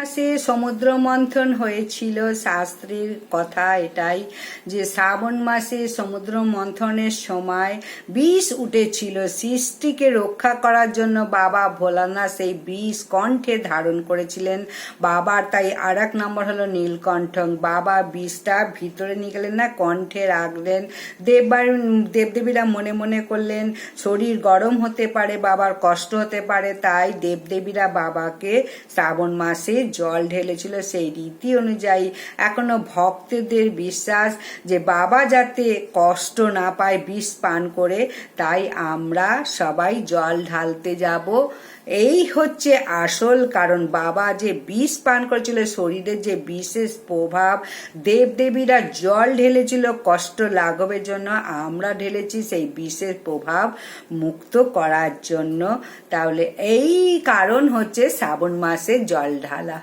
মাসে সমুদ্র মন্থন হয়েছিল। শাস্ত্রের কথা এটাই যে শ্রাবণ মাসে সমুদ্র মন্থনের সময় বিষ উঠেছিল। সৃষ্টিকে রক্ষা করার জন্য বাবা ভোলানাথ সেই বিষ কণ্ঠে ধারণ করেছিলেন। বাবার তাই আর এক নম্বর হলো নীলকণ্ঠ। বাবা বিষটা ভিতরে নিয়ে গেলেন না, কণ্ঠে রাখলেন। দেবদেবীরা মনে মনে করলেন শরীর গরম হতে পারে, বাবার কষ্ট হতে পারে, তাই দেবদেবীরা বাবাকে শ্রাবণ মাসে জল ঢেলেছিল। সেই রীতি অনুযায়ী এখনো ভক্তদের বিশ্বাস যে বাবা যাতে কষ্ট না পায় বিষ পান করে, তাই আমরা সবাই জল ঢালতে যাব। এই হচ্ছে আসল কারণ। বাবা যে বিষ পান করেছিল, শরীরের যে বিশেষ প্রভাব, দেবদেবীরা জল ঢেলেছিল কষ্ট লাঘবের জন্য, আমরা ঢেলেছি সেই বিশেষ প্রভাব মুক্ত করার জন্য। তাহলে এই কারণ হচ্ছে শ্রাবণ মাসে জল ঢালা।